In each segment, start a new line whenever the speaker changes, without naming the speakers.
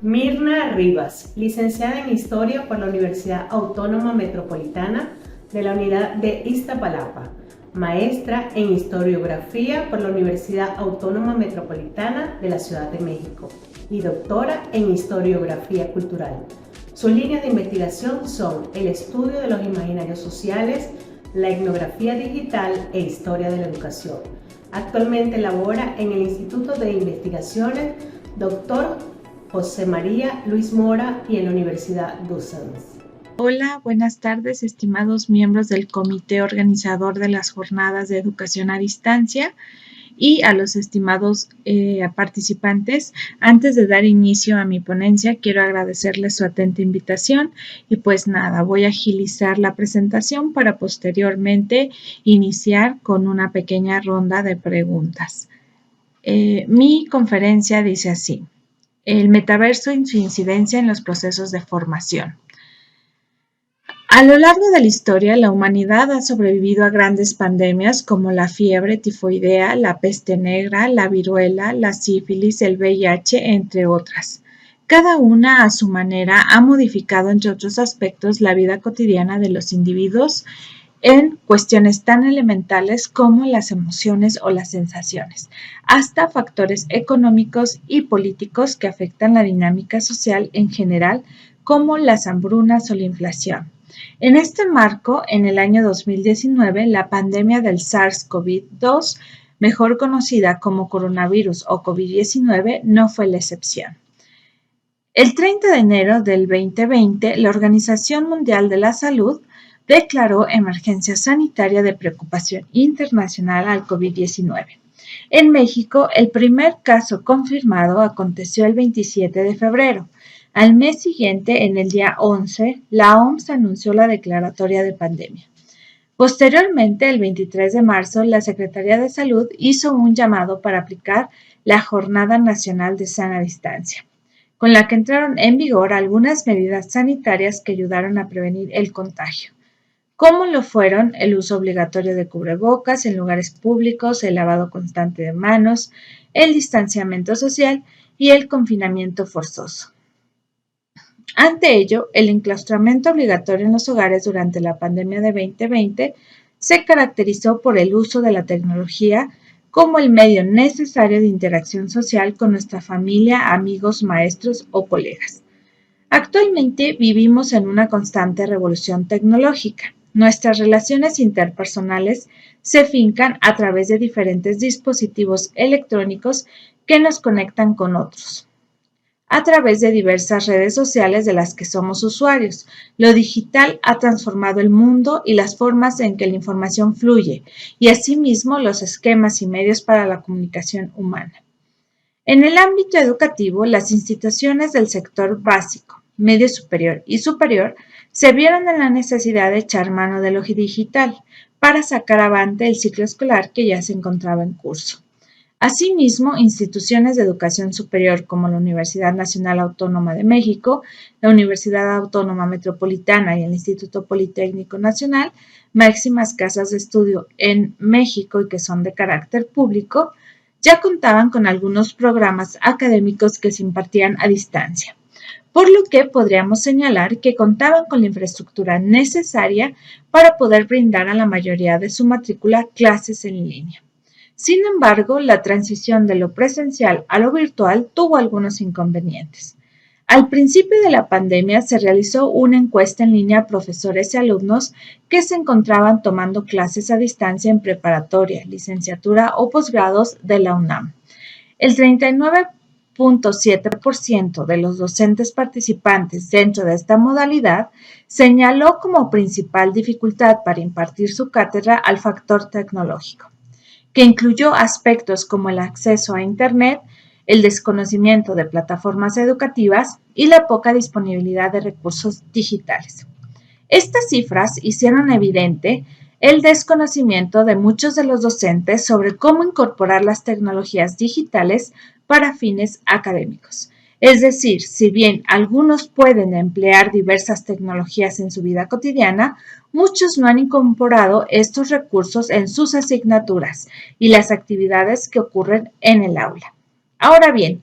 Mirna Rivas, licenciada en Historia por la Universidad Autónoma Metropolitana de la Unidad de Iztapalapa, maestra en Historiografía por la Universidad Autónoma Metropolitana de la Ciudad de México y doctora en Historiografía Cultural. Sus líneas de investigación son el estudio de los imaginarios sociales, la etnografía digital e historia de la educación. Actualmente labora en el Instituto de Investigaciones Dr. José María Luis Mora y en la Universidad Docents.
Hola, buenas tardes, estimados miembros del comité organizador de las jornadas de educación a distancia y a los estimados participantes. Antes de dar inicio a mi ponencia, quiero agradecerles su atenta invitación y pues nada, voy a agilizar la presentación para posteriormente iniciar con una pequeña ronda de preguntas. Mi conferencia dice así: el metaverso y su incidencia en los procesos de formación. A lo largo de la historia, la humanidad ha sobrevivido a grandes pandemias como la fiebre tifoidea, la peste negra, la viruela, la sífilis, el VIH, entre otras. Cada una, a su manera, ha modificado, entre otros aspectos, la vida cotidiana de los individuos en cuestiones tan elementales como las emociones o las sensaciones, hasta factores económicos y políticos que afectan la dinámica social en general, como las hambrunas o la inflación. En este marco, en el año 2019, la pandemia del SARS-CoV-2, mejor conocida como coronavirus o COVID-19, no fue la excepción. El 30 de enero del 2020, la Organización Mundial de la Salud declaró emergencia sanitaria de preocupación internacional al COVID-19. En México, el primer caso confirmado aconteció el 27 de febrero. Al mes siguiente, en el día 11, la OMS anunció la declaratoria de pandemia. Posteriormente, el 23 de marzo, la Secretaría de Salud hizo un llamado para aplicar la Jornada Nacional de Sana Distancia, con la que entraron en vigor algunas medidas sanitarias que ayudaron a prevenir el contagio, como lo fueron el uso obligatorio de cubrebocas en lugares públicos, el lavado constante de manos, el distanciamiento social y el confinamiento forzoso. Ante ello, el enclaustramiento obligatorio en los hogares durante la pandemia de 2020 se caracterizó por el uso de la tecnología como el medio necesario de interacción social con nuestra familia, amigos, maestros o colegas. Actualmente vivimos en una constante revolución tecnológica. Nuestras relaciones interpersonales se fincan a través de diferentes dispositivos electrónicos que nos conectan con otros, a través de diversas redes sociales de las que somos usuarios. Lo digital ha transformado el mundo y las formas en que la información fluye, y asimismo los esquemas y medios para la comunicación humana. En el ámbito educativo, las instituciones del sector básico, medio superior y superior se vieron en la necesidad de echar mano de lo digital para sacar avante el ciclo escolar que ya se encontraba en curso. Asimismo, instituciones de educación superior como la Universidad Nacional Autónoma de México, la Universidad Autónoma Metropolitana y el Instituto Politécnico Nacional, máximas casas de estudio en México y que son de carácter público, ya contaban con algunos programas académicos que se impartían a distancia, por lo que podríamos señalar que contaban con la infraestructura necesaria para poder brindar a la mayoría de su matrícula clases en línea. Sin embargo, la transición de lo presencial a lo virtual tuvo algunos inconvenientes. Al principio de la pandemia se realizó una encuesta en línea a profesores y alumnos que se encontraban tomando clases a distancia en preparatoria, licenciatura o posgrados de la UNAM. El 39.7% de los docentes participantes dentro de esta modalidad señaló como principal dificultad para impartir su cátedra al factor tecnológico, que incluyó aspectos como el acceso a Internet, el desconocimiento de plataformas educativas y la poca disponibilidad de recursos digitales. Estas cifras hicieron evidente el desconocimiento de muchos de los docentes sobre cómo incorporar las tecnologías digitales para fines académicos. Es decir, si bien algunos pueden emplear diversas tecnologías en su vida cotidiana, muchos no han incorporado estos recursos en sus asignaturas y las actividades que ocurren en el aula. Ahora bien,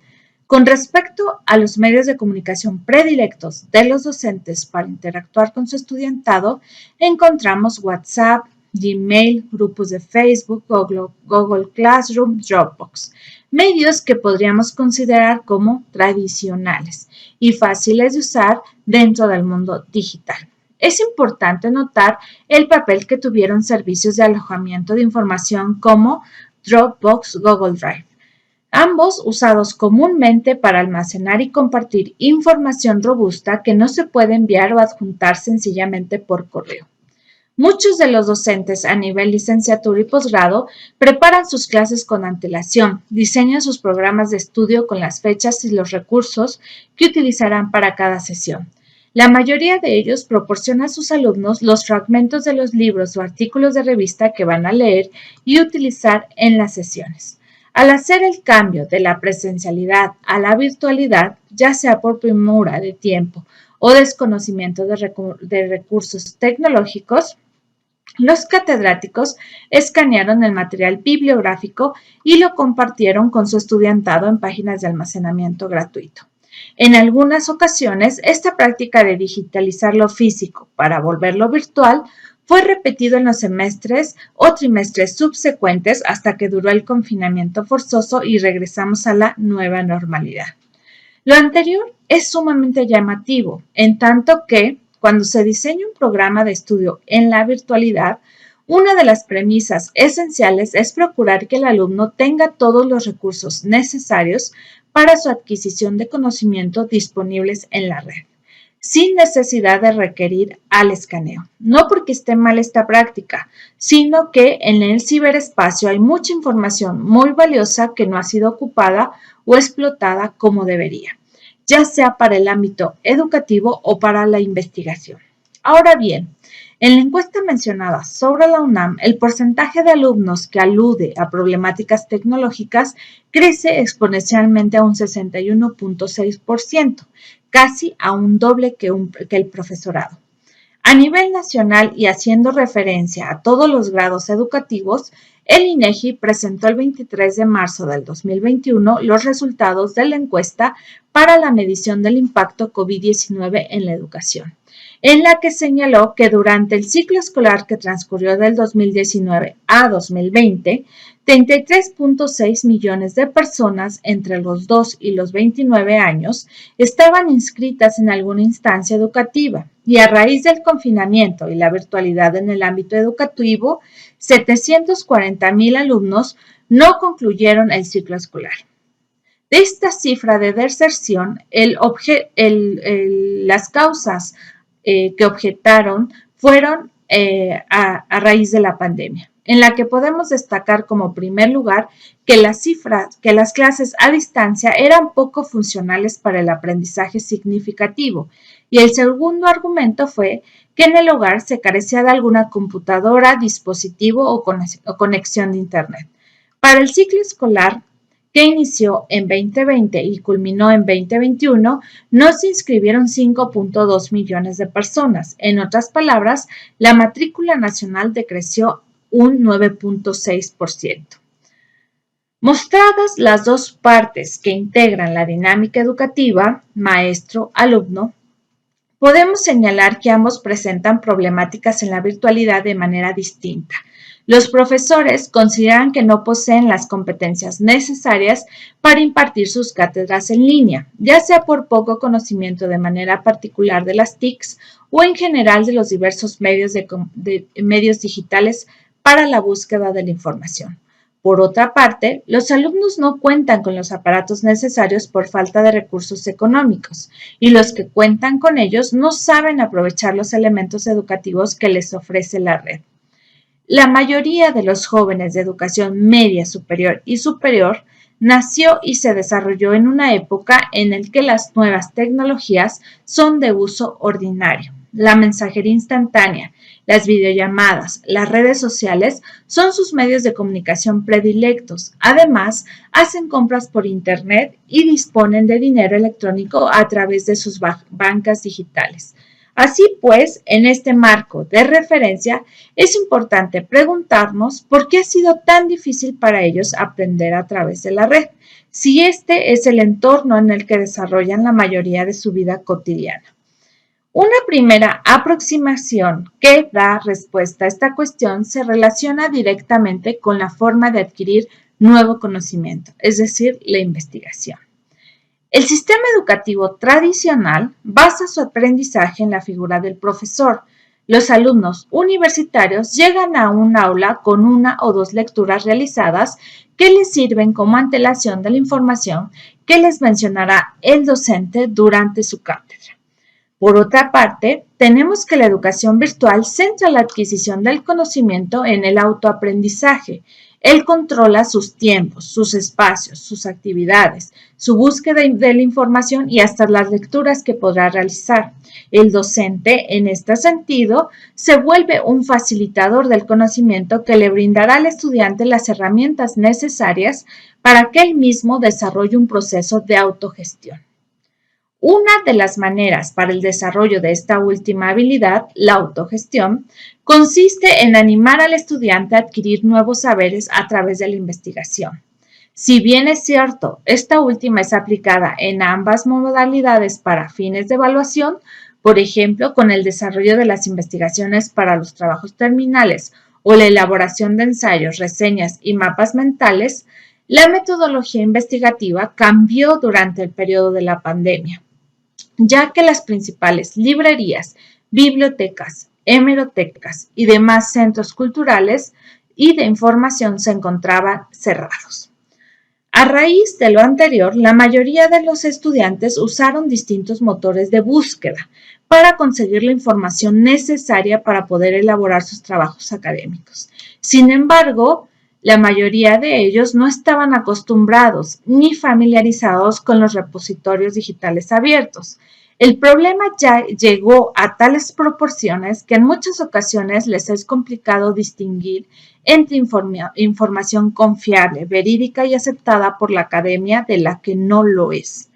Con respecto a los medios de comunicación predilectos de los docentes para interactuar con su estudiantado, encontramos WhatsApp, Gmail, grupos de Facebook, Google Classroom, Dropbox, medios que podríamos considerar como tradicionales y fáciles de usar dentro del mundo digital. Es importante notar el papel que tuvieron servicios de alojamiento de información como Dropbox, Google Drive, ambos usados comúnmente para almacenar y compartir información robusta que no se puede enviar o adjuntar sencillamente por correo. Muchos de los docentes a nivel licenciatura y posgrado preparan sus clases con antelación, diseñan sus programas de estudio con las fechas y los recursos que utilizarán para cada sesión. La mayoría de ellos proporciona a sus alumnos los fragmentos de los libros o artículos de revista que van a leer y utilizar en las sesiones. Al hacer el cambio de la presencialidad a la virtualidad, ya sea por premura de tiempo o desconocimiento de recursos tecnológicos, los catedráticos escanearon el material bibliográfico y lo compartieron con su estudiantado en páginas de almacenamiento gratuito. En algunas ocasiones, esta práctica de digitalizar lo físico para volverlo virtual fue repetido en los semestres o trimestres subsecuentes hasta que duró el confinamiento forzoso y regresamos a la nueva normalidad. Lo anterior es sumamente llamativo, en tanto que cuando se diseña un programa de estudio en la virtualidad, una de las premisas esenciales es procurar que el alumno tenga todos los recursos necesarios para su adquisición de conocimiento disponibles en la red, sin necesidad de requerir al escaneo. No porque esté mal esta práctica, sino que en el ciberespacio hay mucha información muy valiosa que no ha sido ocupada o explotada como debería, ya sea para el ámbito educativo o para la investigación. Ahora bien, en la encuesta mencionada sobre la UNAM, el porcentaje de alumnos que alude a problemáticas tecnológicas crece exponencialmente a un 61.6%, casi a un doble que el profesorado. A nivel nacional y haciendo referencia a todos los grados educativos, el INEGI presentó el 23 de marzo del 2021 los resultados de la encuesta para la medición del impacto COVID-19 en la educación, en la que señaló que durante el ciclo escolar que transcurrió del 2019 a 2020, 33.6 millones de personas entre los 2 y los 29 años estaban inscritas en alguna instancia educativa y a raíz del confinamiento y la virtualidad en el ámbito educativo, 740,000 alumnos no concluyeron el ciclo escolar. De esta cifra de deserción, las causas que objetaron fueron a raíz de la pandemia, en la que podemos destacar como primer lugar que las clases a distancia eran poco funcionales para el aprendizaje significativo, y el segundo argumento fue que en el hogar se carecía de alguna computadora, dispositivo o conexión de Internet. Para el ciclo escolar, que inició en 2020 y culminó en 2021, no se inscribieron 5.2 millones de personas. En otras palabras, la matrícula nacional decreció un 9.6%. Mostradas las dos partes que integran la dinámica educativa, maestro-alumno, podemos señalar que ambos presentan problemáticas en la virtualidad de manera distinta. Los profesores consideran que no poseen las competencias necesarias para impartir sus cátedras en línea, ya sea por poco conocimiento de manera particular de las TICs o en general de los diversos medios digitales para la búsqueda de la información. Por otra parte, los alumnos no cuentan con los aparatos necesarios por falta de recursos económicos, y los que cuentan con ellos no saben aprovechar los elementos educativos que les ofrece la red. La mayoría de los jóvenes de educación media, superior y superior nació y se desarrolló en una época en la que las nuevas tecnologías son de uso ordinario. La mensajería instantánea, las videollamadas, las redes sociales son sus medios de comunicación predilectos. Además, hacen compras por Internet y disponen de dinero electrónico a través de sus bancas digitales. Así pues, en este marco de referencia, es importante preguntarnos por qué ha sido tan difícil para ellos aprender a través de la red, si este es el entorno en el que desarrollan la mayoría de su vida cotidiana. Una primera aproximación que da respuesta a esta cuestión se relaciona directamente con la forma de adquirir nuevo conocimiento, es decir, la investigación. El sistema educativo tradicional basa su aprendizaje en la figura del profesor. Los alumnos universitarios llegan a un aula con una o dos lecturas realizadas que les sirven como antelación de la información que les mencionará el docente durante su cátedra. Por otra parte, tenemos que la educación virtual centra la adquisición del conocimiento en el autoaprendizaje. Él controla sus tiempos, sus espacios, sus actividades, su búsqueda de la información y hasta las lecturas que podrá realizar. El docente, en este sentido, se vuelve un facilitador del conocimiento que le brindará al estudiante las herramientas necesarias para que él mismo desarrolle un proceso de autogestión. Una de las maneras para el desarrollo de esta última habilidad, la autogestión, consiste en animar al estudiante a adquirir nuevos saberes a través de la investigación. Si bien es cierto, esta última es aplicada en ambas modalidades para fines de evaluación, por ejemplo, con el desarrollo de las investigaciones para los trabajos terminales o la elaboración de ensayos, reseñas y mapas mentales, la metodología investigativa cambió durante el periodo de la pandemia, ya que las principales librerías, bibliotecas, hemerotecas y demás centros culturales y de información se encontraban cerrados. A raíz de lo anterior, la mayoría de los estudiantes usaron distintos motores de búsqueda para conseguir la información necesaria para poder elaborar sus trabajos académicos. Sin embargo, la mayoría de ellos no estaban acostumbrados ni familiarizados con los repositorios digitales abiertos. El problema ya llegó a tales proporciones que en muchas ocasiones les es complicado distinguir entre información confiable, verídica y aceptada por la academia de la que no lo es.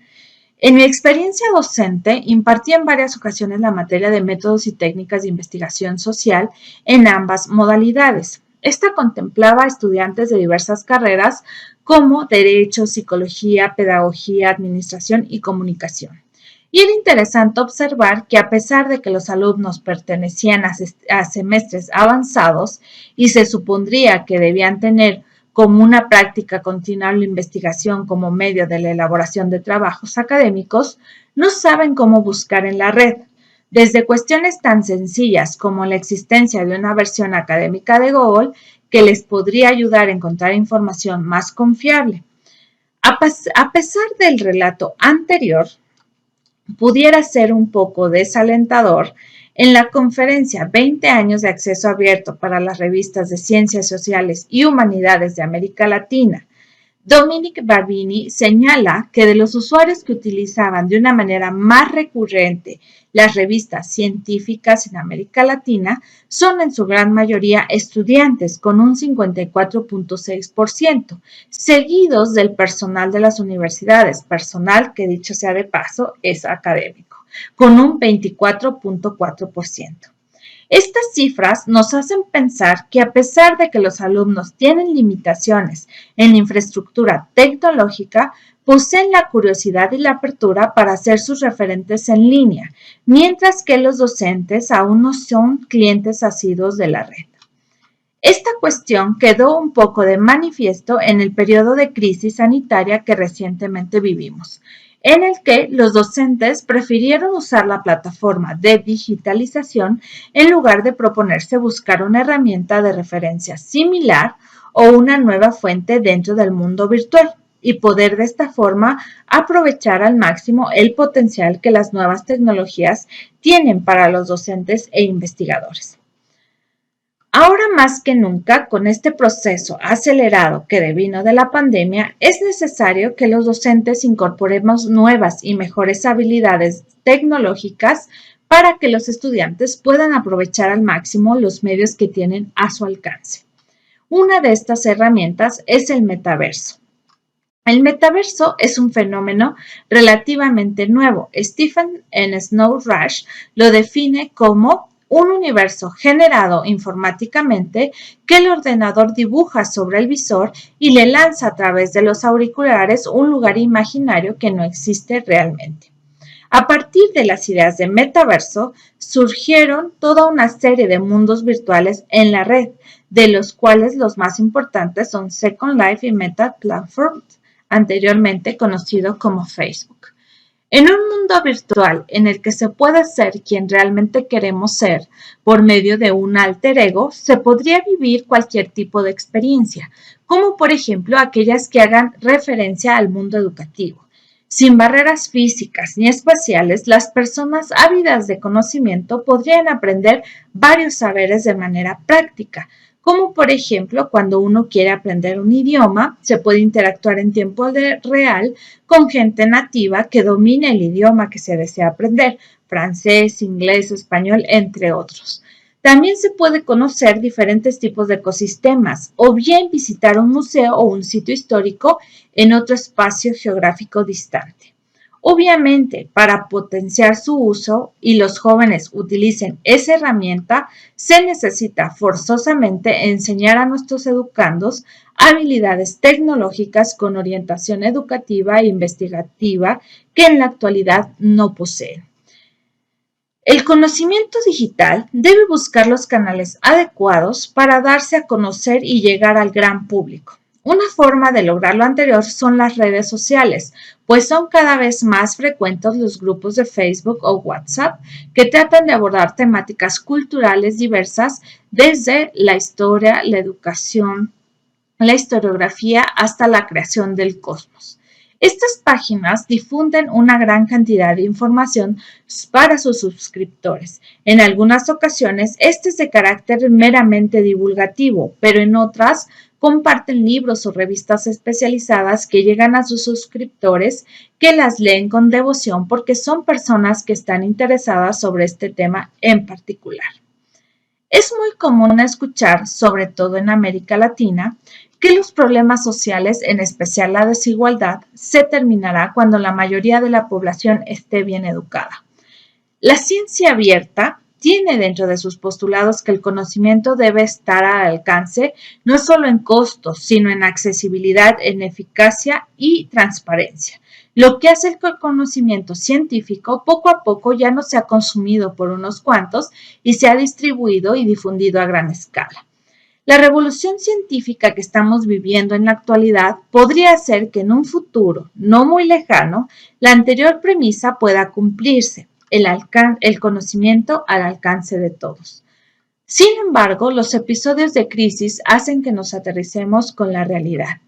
En mi experiencia docente, impartí en varias ocasiones la materia de métodos y técnicas de investigación social en ambas modalidades. Esta contemplaba a estudiantes de diversas carreras como Derecho, Psicología, Pedagogía, Administración y Comunicación. Y era interesante observar que a pesar de que los alumnos pertenecían a semestres avanzados y se supondría que debían tener como una práctica continua la investigación como medio de la elaboración de trabajos académicos, no saben cómo buscar en la red. Desde cuestiones tan sencillas como la existencia de una versión académica de Google que les podría ayudar a encontrar información más confiable. A pesar del relato anterior, pudiera ser un poco desalentador, en la conferencia 20 años de acceso abierto para las revistas de Ciencias Sociales y Humanidades de América Latina, Dominic Barbini señala que de los usuarios que utilizaban de una manera más recurrente las revistas científicas en América Latina son en su gran mayoría estudiantes con un 54.6%, seguidos del personal de las universidades, personal que dicho sea de paso es académico, con un 24.4%. Estas cifras nos hacen pensar que a pesar de que los alumnos tienen limitaciones en la infraestructura tecnológica, poseen la curiosidad y la apertura para hacer sus referentes en línea, mientras que los docentes aún no son clientes asiduos de la red. Esta cuestión quedó un poco de manifiesto en el periodo de crisis sanitaria que recientemente vivimos, en el que los docentes prefirieron usar la plataforma de digitalización en lugar de proponerse buscar una herramienta de referencia similar o una nueva fuente dentro del mundo virtual y poder de esta forma aprovechar al máximo el potencial que las nuevas tecnologías tienen para los docentes e investigadores. Ahora más que nunca, con este proceso acelerado que devino de la pandemia, es necesario que los docentes incorporemos nuevas y mejores habilidades tecnológicas para que los estudiantes puedan aprovechar al máximo los medios que tienen a su alcance. Una de estas herramientas es el metaverso. El metaverso es un fenómeno relativamente nuevo. Stephen N. Snowrush lo define como un universo generado informáticamente que el ordenador dibuja sobre el visor y le lanza a través de los auriculares un lugar imaginario que no existe realmente. A partir de las ideas de metaverso, surgieron toda una serie de mundos virtuales en la red, de los cuales los más importantes son Second Life y Meta Platforms, anteriormente conocido como Facebook. En un mundo virtual en el que se puede ser quien realmente queremos ser por medio de un alter ego, se podría vivir cualquier tipo de experiencia, como por ejemplo aquellas que hagan referencia al mundo educativo. Sin barreras físicas ni espaciales, las personas ávidas de conocimiento podrían aprender varios saberes de manera práctica, como por ejemplo cuando uno quiere aprender un idioma, se puede interactuar en tiempo real con gente nativa que domine el idioma que se desea aprender, francés, inglés, español, entre otros. También se puede conocer diferentes tipos de ecosistemas o bien visitar un museo o un sitio histórico en otro espacio geográfico distante. Obviamente, para potenciar su uso y los jóvenes utilicen esa herramienta, se necesita forzosamente enseñar a nuestros educandos habilidades tecnológicas con orientación educativa e investigativa que en la actualidad no poseen. El conocimiento digital debe buscar los canales adecuados para darse a conocer y llegar al gran público. Una forma de lograr lo anterior son las redes sociales, pues son cada vez más frecuentes los grupos de Facebook o WhatsApp que tratan de abordar temáticas culturales diversas desde la historia, la educación, la historiografía hasta la creación del cosmos. Estas páginas difunden una gran cantidad de información para sus suscriptores. En algunas ocasiones, este es de carácter meramente divulgativo, pero en otras comparten libros o revistas especializadas que llegan a sus suscriptores que las leen con devoción porque son personas que están interesadas sobre este tema en particular. Es muy común escuchar, sobre todo en América Latina, que los problemas sociales, en especial la desigualdad, se terminará cuando la mayoría de la población esté bien educada. La ciencia abierta tiene dentro de sus postulados que el conocimiento debe estar al alcance no solo en costos, sino en accesibilidad, en eficacia y transparencia. Lo que hace que el conocimiento científico poco a poco ya no sea consumido por unos cuantos y sea distribuido y difundido a gran escala. La revolución científica que estamos viviendo en la actualidad podría hacer que en un futuro no muy lejano la anterior premisa pueda cumplirse, el conocimiento al alcance de todos. Sin embargo, los episodios de crisis hacen que nos aterricemos con la realidad.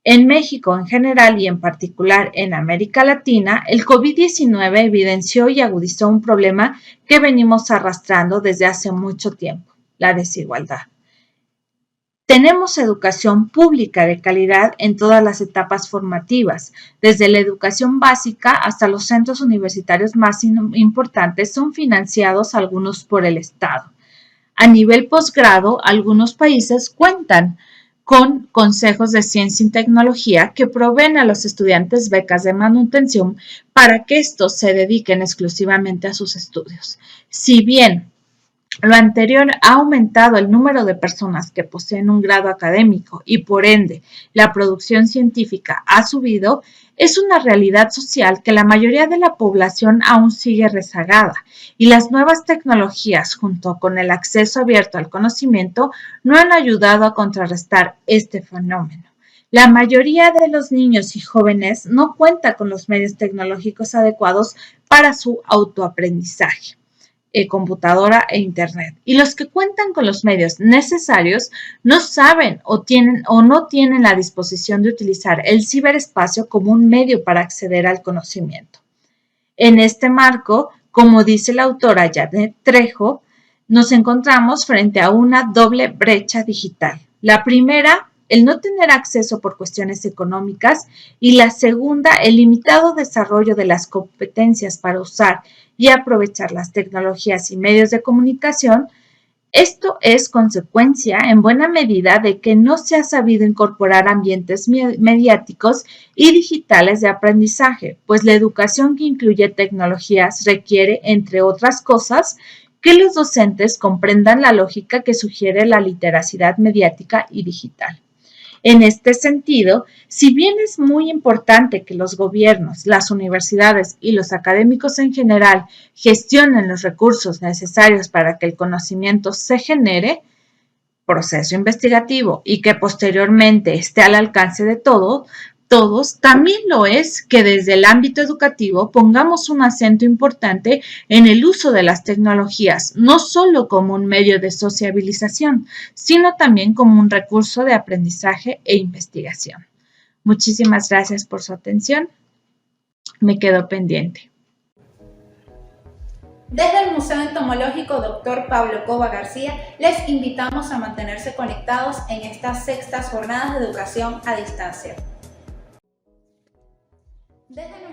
En México en general y en particular en América Latina, el COVID-19 evidenció y agudizó un problema que venimos arrastrando desde hace mucho tiempo, la desigualdad. Tenemos educación pública de calidad en todas las etapas formativas, desde la educación básica hasta los centros universitarios más importantes son financiados algunos por el Estado. A nivel posgrado, algunos países cuentan con consejos de ciencia y tecnología que proveen a los estudiantes becas de manutención para que estos se dediquen exclusivamente a sus estudios. Si bien lo anterior ha aumentado el número de personas que poseen un grado académico y por ende la producción científica ha subido, es una realidad social que la mayoría de la población aún sigue rezagada y las nuevas tecnologías junto con el acceso abierto al conocimiento no han ayudado a contrarrestar este fenómeno. La mayoría de los niños y jóvenes no cuenta con los medios tecnológicos adecuados para su autoaprendizaje. Computadora e internet. Y los que cuentan con los medios necesarios no saben o no tienen la disposición de utilizar el ciberespacio como un medio para acceder al conocimiento. En este marco, como dice la autora Janet Trejo, nos encontramos frente a una doble brecha digital. La primera, el no tener acceso por cuestiones económicas y la segunda, el limitado desarrollo de las competencias para usar y aprovechar las tecnologías y medios de comunicación Esto es consecuencia en buena medida de que no se ha sabido incorporar ambientes mediáticos y digitales de aprendizaje, pues la educación que incluye tecnologías requiere, entre otras cosas, que los docentes comprendan la lógica que sugiere la literacidad mediática y digital. En este sentido, si bien es muy importante que los gobiernos, las universidades y los académicos en general gestionen los recursos necesarios para que el conocimiento se genere, proceso investigativo y que posteriormente esté al alcance de todos, también lo es que desde el ámbito educativo pongamos un acento importante en el uso de las tecnologías, no solo como un medio de sociabilización, sino también como un recurso de aprendizaje e investigación. Muchísimas gracias por su atención. Me quedo pendiente.
Desde el Museo Entomológico Dr. Pablo Cova García, les invitamos a mantenerse conectados en estas sextas jornadas de educación a distancia. Desde